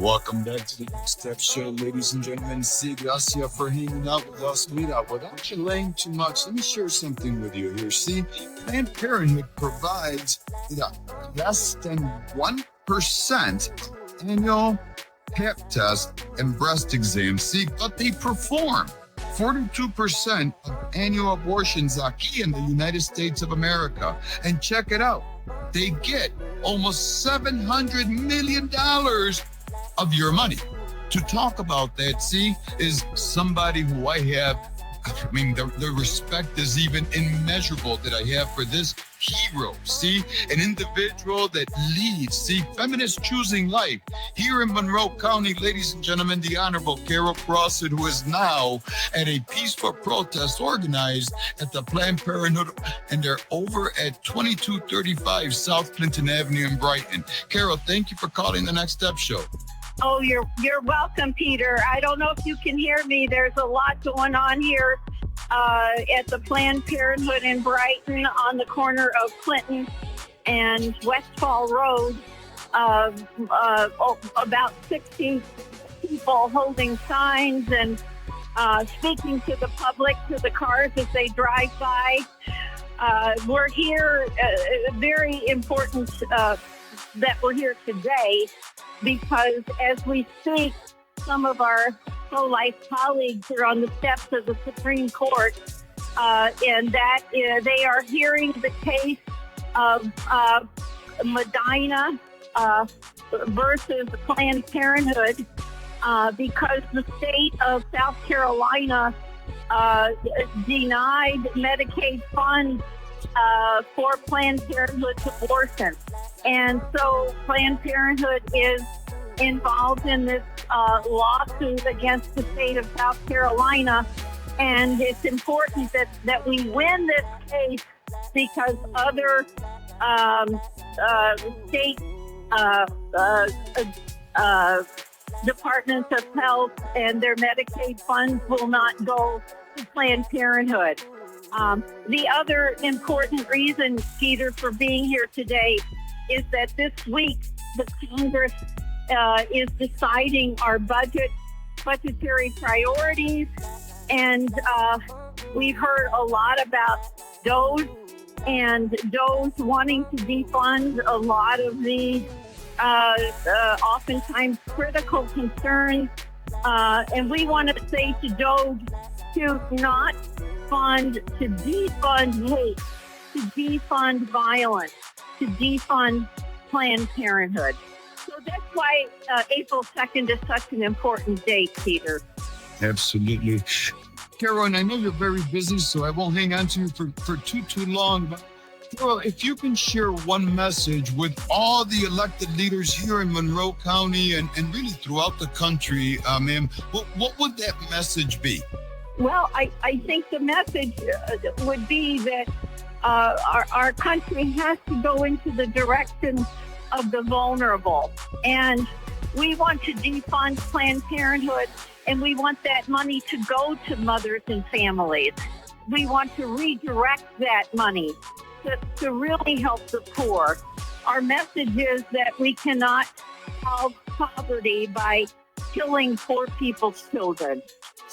Welcome back to the Next Step Show, ladies and gentlemen. See, gracias for hanging out with us. Mira, without delaying too much, let me share something with you here. See, Planned Parenthood provides less than 1% annual Pap test and breast exams. See, but they perform 42% of annual abortions aquí in the United States of America. And check it out. They get almost $700 million of your money. To talk about that, see, is somebody who the respect is even immeasurable that I have for this hero. See, an individual that leads, see, feminists choosing life. Here in Monroe County, ladies and gentlemen, the Honorable Carol Crossan, who is now at a peaceful protest organized at the Planned Parenthood, and they're over at 2235 South Clinton Avenue in Brighton. Carol, thank you for calling the Next Step Show. Oh, you're welcome, Peter. I don't know if you can hear me. There's a lot going on here at the Planned Parenthood in Brighton on the corner of Clinton and Westfall Road. About 60 people holding signs and speaking to the public, to the cars as they drive by. We're here, very important that we're here today, because as we speak, some of our pro-life colleagues are on the steps of the Supreme Court, and that they are hearing the case of Medina versus Planned Parenthood, because the state of South Carolina denied Medicaid funds for Planned Parenthood's abortion. And so Planned Parenthood is involved in this lawsuit against the state of South Carolina. And it's important that we win this case, because other state departments of health and their Medicaid funds will not go to Planned Parenthood. The other important reason, Peter, for being here today is that this week the Congress is deciding our budgetary priorities, and we've heard a lot about DOGE and DOGE wanting to defund a lot of these oftentimes critical concerns, and we want to say to DOGE to not fund, to defund hate, to defund violence, to defund Planned Parenthood. So that's why April 2nd is such an important date, Peter. Absolutely. Carol, and I know you're very busy, so I won't hang on to you for too long. But Carol, if you can share one message with all the elected leaders here in Monroe County and really throughout the country, ma'am, what would that message be? Well, I think the message would be that our country has to go into the direction of the vulnerable. And we want to defund Planned Parenthood, and we want that money to go to mothers and families. We want to redirect that money to really help the poor. Our message is that we cannot solve poverty by killing poor people's children.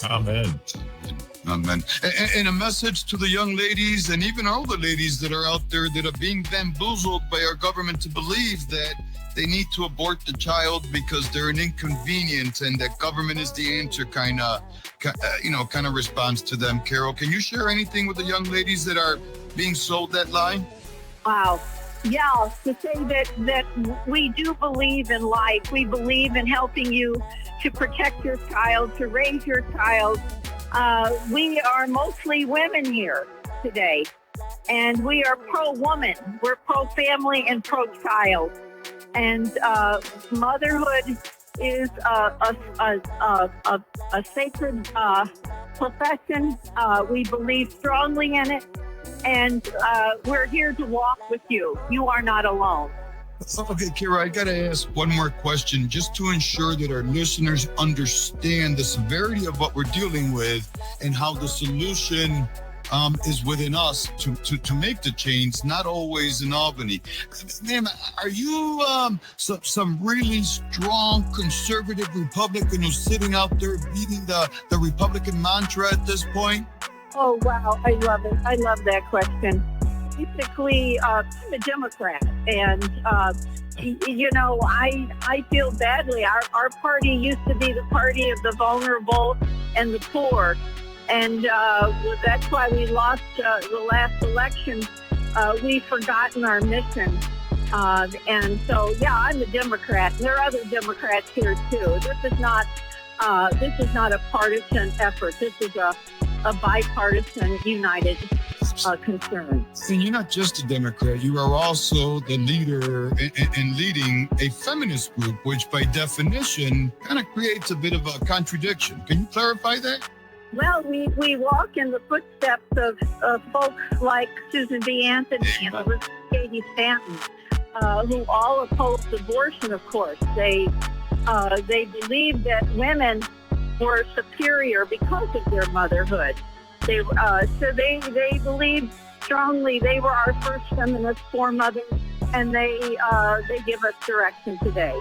Amen. Amen. And a message to the young ladies and even all the ladies that are out there that are being bamboozled by our government to believe that they need to abort the child because they're an inconvenience and that government is the answer kind of response to them. Carol, can you share anything with the young ladies that are being sold that lie? Wow. Yeah, to say that we do believe in life. We believe in helping you to protect your child, to raise your child. We are mostly women here today, and we are pro-woman. We're pro-family and pro-child. And motherhood is a sacred profession. We believe strongly in it, and we're here to walk with you. You are not alone. Okay, Kira, I got to ask one more question just to ensure that our listeners understand the severity of what we're dealing with and how the solution is within us to make the change, not always in Albany. Ma'am, are you some really strong conservative Republican who's sitting out there beating the Republican mantra at this point? Oh, wow. I love it. I love that question. Basically, I'm a Democrat, and I feel badly. Our party used to be the party of the vulnerable and the poor, and that's why we lost the last election. We've forgotten our mission, and so I'm a Democrat. There are other Democrats here too. This is not a partisan effort. This is a bipartisan, united concern. And you're not just a Democrat, you are also the leader in leading a feminist group, which by definition kind of creates a bit of a contradiction. Can you clarify that? Well, we walk in the footsteps of folks like Susan B. Anthony and Elizabeth Cady Stanton, who all oppose abortion, of course. They believe that women were superior because of their motherhood. They believe strongly they were our first feminist foremothers, and they give us direction today.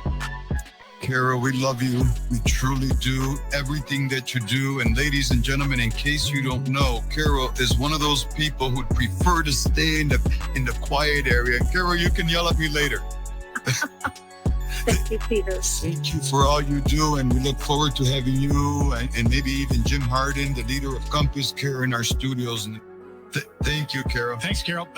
Carol, we love you. We truly do. Everything that you do. And ladies and gentlemen, in case you don't know, Carol is one of those people who'd prefer to stay in the quiet area. And Carol, you can yell at me later. Thank you, Peter. Thank you for all you do, and we look forward to having you and maybe even Jim Harden, the leader of Compass Care, in our studios. And thank you, Carol. Thanks, Carol.